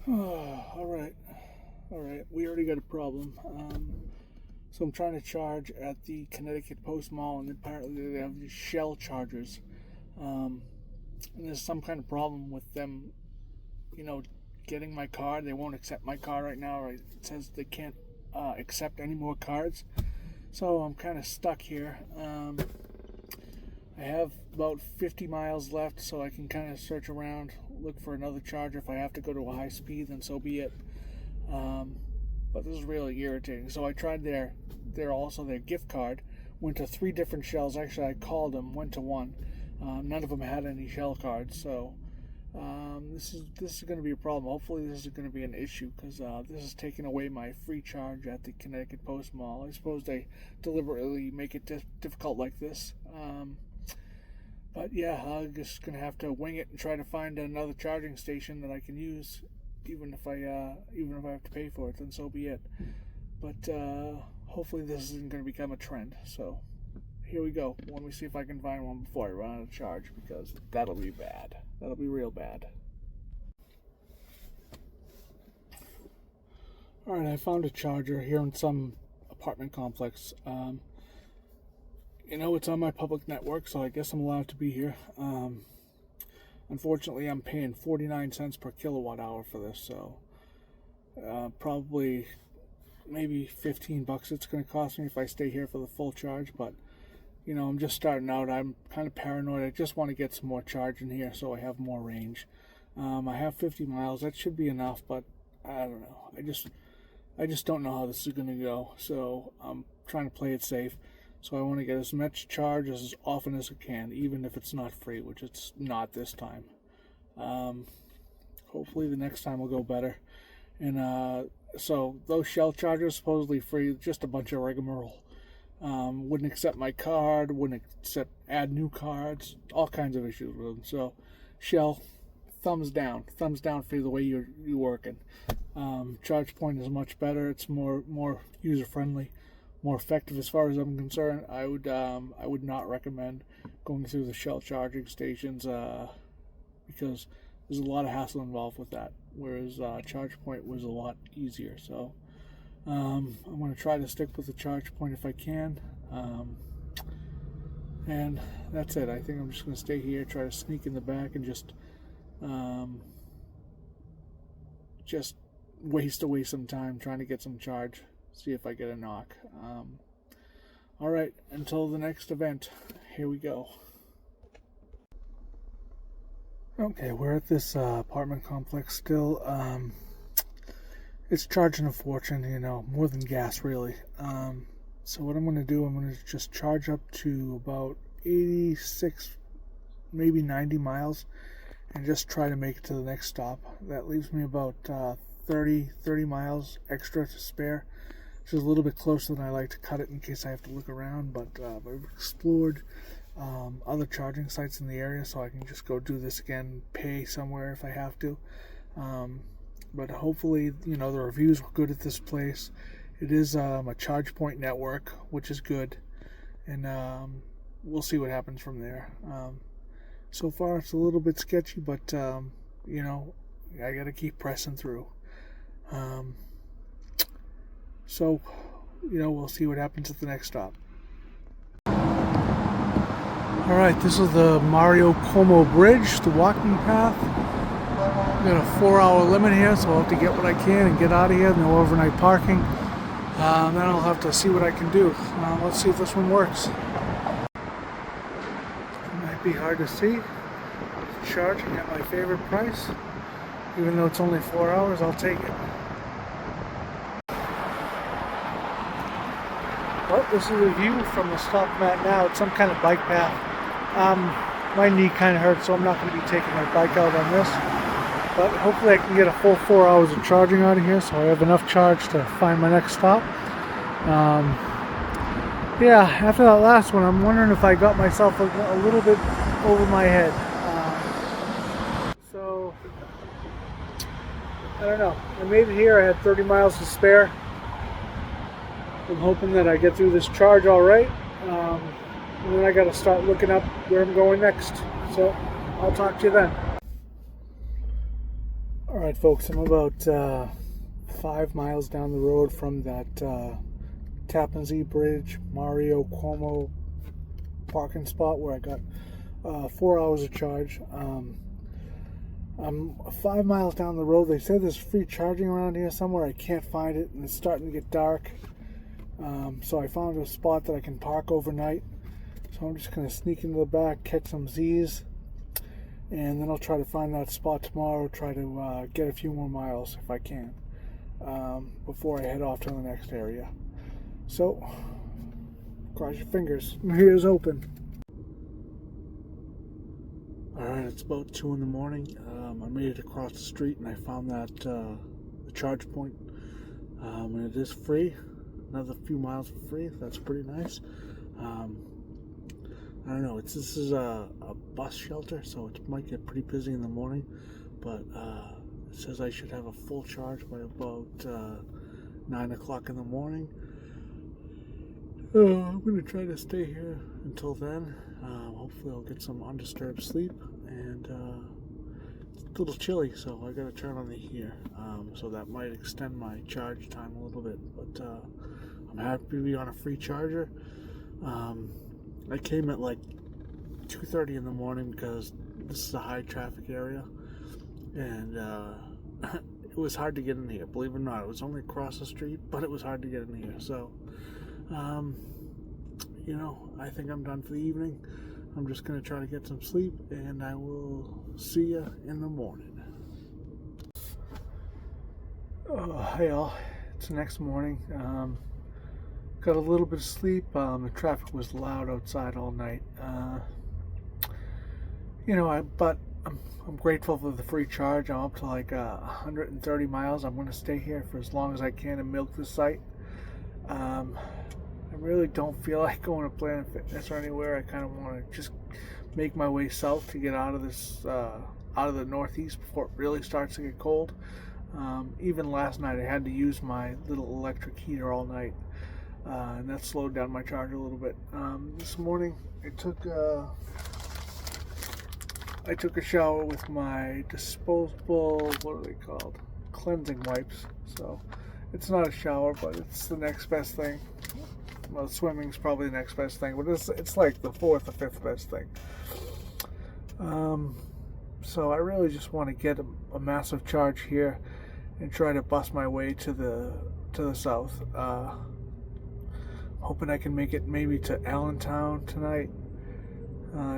Oh, all right. We already got a problem. So I'm trying to charge at the Connecticut Post Mall, and apparently they have these shell chargers. Um, and there's some kind of problem with them, you know, getting my card. They won't accept my card right now. Right? It says they can't accept any more cards. So I'm kind of stuck here. I have about 50 miles left, so I can kind of search around, look for another charger. If I have to go to a high speed, then so be it. But this is really irritating. So I tried their gift card. Went to 3 different shells. Actually, I called them, went to one. None of them had any shell cards. So this is going to be a problem. Hopefully, this is going to be an issue because this is taking away my free charge at the Connecticut Post Mall. I suppose they deliberately make it difficult like this. But yeah, I'm just gonna have to wing it and try to find another charging station that I can use, even if I have to pay for it, then so be it. But hopefully this isn't gonna become a trend. So here we go. Let me see if I can find one before I run out of charge, because that'll be bad. That'll be real bad. All right, I found a charger here in some apartment complex. It's on my public network, so I guess I'm allowed to be here. Unfortunately, I'm paying 49 cents per kilowatt hour for this, so probably maybe 15 bucks it's going to cost me if I stay here for the full charge. But I'm just starting out. I'm kind of paranoid. I just want to get some more charge in here so I have more range. I have 50 miles. That should be enough, but I don't know. I just don't know how this is going to go, so I'm trying to play it safe. So I want to get as much charge as often as I can, even if it's not free, which it's not this time. Hopefully the next time will go better. And so those shell chargers, supposedly free, just a bunch of rigmarole. Wouldn't accept my card, wouldn't add new cards, all kinds of issues with them. So Shell, thumbs down for the way you're working. ChargePoint is much better. It's more user friendly, more effective as far as I'm concerned. I would not recommend going through the Shell charging stations because there's a lot of hassle involved with that, whereas ChargePoint was a lot easier. So I'm going to try to stick with the ChargePoint if I can, and that's it. I think I'm just going to stay here, try to sneak in the back, and just waste away some time trying to get some charge, see if I get a knock. All right, until the next event, here we go. Okay, we're at this apartment complex still. It's charging a fortune, more than gas, really. So what I'm going to do, I'm going to just charge up to about 86, maybe 90 miles, and just try to make it to the next stop. That leaves me about 30 miles extra to spare, which is a little bit closer than I like to cut it in case I have to look around. But I've explored other charging sites in the area, so I can just go do this again, pay somewhere if I have to. But hopefully, the reviews were good at this place. It is a ChargePoint network, which is good, and we'll see what happens from there. So far, it's a little bit sketchy, but I got to keep pressing through. So we'll see what happens at the next stop. All right, this is the Mario Como Bridge, the walking path. Got a 4-hour limit here, so I'll have to get what I can and get out of here. No overnight parking. Then I'll have to see what I can do. Let's see if this one works. It might be hard to see. Charging at my favorite price. Even though it's only 4 hours, I'll take it. Well, this is a view from the stop I'm at now. It's some kind of bike path. My knee kind of hurts, so I'm not going to be taking my bike out on this. But hopefully I can get a full 4 hours of charging out of here, so I have enough charge to find my next stop. Yeah, after that last one, I'm wondering if I got myself a little bit over my head. So, I don't know. I made it here. I had 30 miles to spare. I'm hoping that I get through this charge all right. And then I got to start looking up where I'm going next. So, I'll talk to you then. Alright folks, I'm about 5 miles down the road from that Tappan Zee Bridge, Mario Cuomo parking spot where I got 4 hours of charge. I'm 5 miles down the road. They said there's free charging around here somewhere. I can't find it, and it's starting to get dark. So I found a spot that I can park overnight. So I'm just going to sneak into the back, catch some Z's, and then I'll try to find that spot tomorrow, try to get a few more miles if I can, before I head off to the next area. So, cross your fingers. My ears open. Alright, it's about 2 in the morning. I made it across the street and I found that the charge point. And it is free. Another few miles for free. That's pretty nice. I don't know. This is a bus shelter, so it might get pretty busy in the morning. But it says I should have a full charge by about 9 o'clock in the morning. I'm going to try to stay here until then. Hopefully I'll get some undisturbed sleep. And it's a little chilly, so I got to turn on the heater. So that might extend my charge time a little bit. But I'm happy to be on a free charger. I came at like 2:30 in the morning because this is a high traffic area. And it was hard to get in here, believe it or not. It was only across the street, but it was hard to get in here. So, you know, I think I'm done for the evening. I'm just going to try to get some sleep, and I will see you in the morning. Hey all, it's the next morning. Got a little bit of sleep. The traffic was loud outside all night. You know, but I'm grateful for the free charge. I'm up to like 130 miles. I'm going to stay here for as long as I can and milk the site. I really don't feel like going to Planet Fitness or anywhere. I kind of want to just make my way south to get out of this, out of the Northeast before it really starts to get cold. Even last night I had to use my little electric heater all night, and that slowed down my charge a little bit. This morning I took a shower with my disposable, what are they called? Cleansing wipes. So it's not a shower, but it's the next best thing. Well, swimming's probably the next best thing, but it's like the 4th or 5th best thing. So I really just want to get a massive charge here and try to bust my way to the south. Hoping I can make it maybe to Allentown tonight.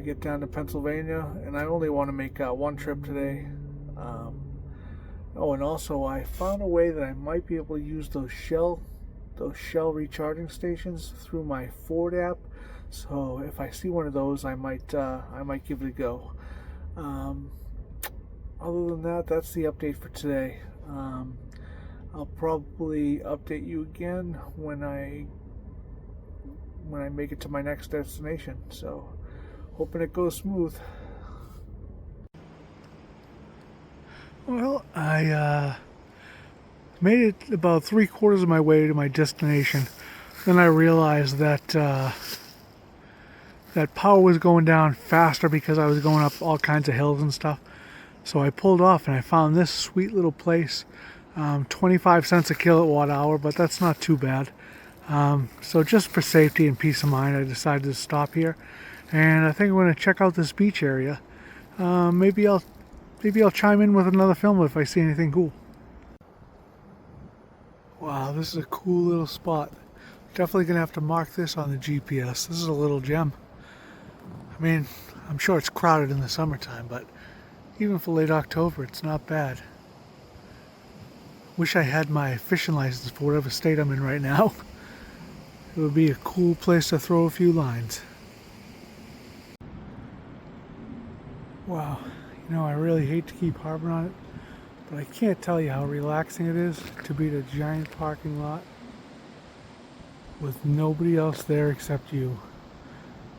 Get down to Pennsylvania, and I only want to make one trip today. Oh, and also I found a way that I might be able to use those Shell recharging stations through my Ford app. So if I see one of those, I might give it a go. Other than that, that's the update for today. I'll probably update you again when I make it to my next destination. So hoping it goes smooth. Well, I made it about 3/4 of my way to my destination. Then I realized that that power was going down faster because I was going up all kinds of hills and stuff. So I pulled off and I found this sweet little place. 25 cents a kilowatt hour, but that's not too bad. So just for safety and peace of mind, I decided to stop here. And I think I'm going to check out this beach area. Maybe I'll chime in with another film if I see anything cool. Wow, this is a cool little spot. Definitely going to have to mark this on the GPS. This is a little gem. I mean, I'm sure it's crowded in the summertime, but even for late October, it's not bad. Wish I had my fishing license for whatever state I'm in right now. It would be a cool place to throw a few lines. Wow, you know, I really hate to keep harping on it, but I can't tell you how relaxing it is to be at a giant parking lot with nobody else there except you.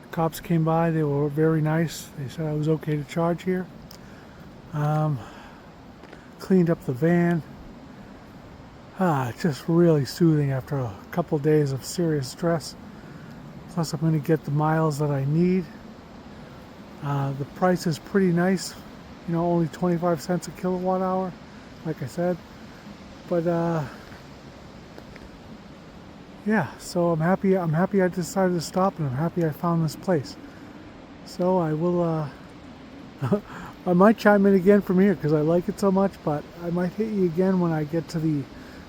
The cops came by, they were very nice. They said I was okay to charge here. Cleaned up the van. Just really soothing after a couple days of serious stress. Plus I'm going to get the miles that I need. The price is pretty nice. You know, only 25 cents a kilowatt hour. like I said. But yeah, so I'm happy I decided to stop, and I'm happy I found this place. So I will I might chime in again from here because I like it so much, but I might hit you again when I get to the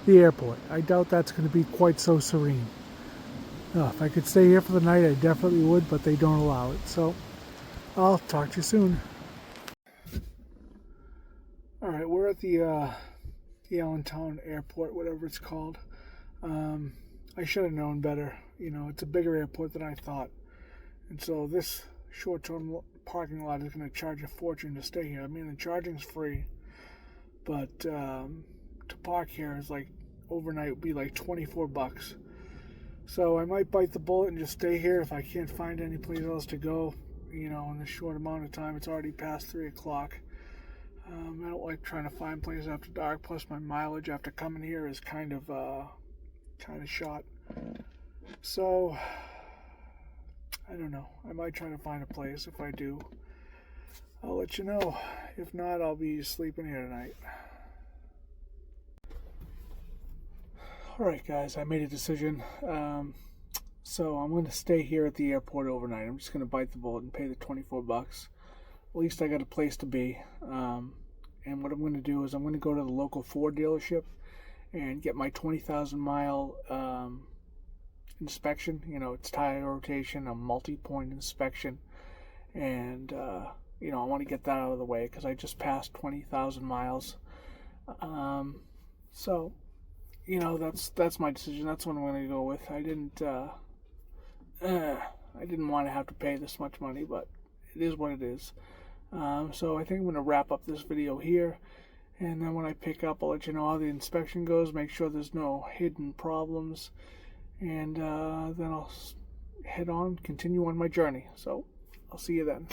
airport. I doubt that's going to be quite so serene. If I could stay here for the night, I definitely would, but they don't allow it. So I'll talk to you soon. All right, we're at the Allentown Airport, whatever it's called. I should have known better. You know, it's a bigger airport than I thought. And so this short-term parking lot is going to charge a fortune to stay here. I mean, the charging's free, but to park here is like overnight would be like $24. So I might bite the bullet and just stay here if I can't find any place else to go. You know, in this short amount of time, it's already past 3 o'clock. I don't like trying to find places after dark. Plus, my mileage after coming here is kind of shot. So I don't know. I might try to find a place. If I do, I'll let you know. If not, I'll be sleeping here tonight. Alright guys, I made a decision. So I'm going to stay here at the airport overnight. I'm just going to bite the bullet and pay the $24. At least I got a place to be. And what I'm going to do is I'm going to go to the local Ford dealership and get my 20,000 mile inspection. You know, it's tire rotation, a multi-point inspection. And, you know, I want to get that out of the way because I just passed 20,000 miles. So, you know, that's my decision. That's what I'm going to go with. I didn't want to have to pay this much money, but it is what it is. So I think I'm going to wrap up this video here, and then when I pick up, I'll let you know how the inspection goes, make sure there's no hidden problems, and then I'll head on, continue on my journey. So I'll see you then.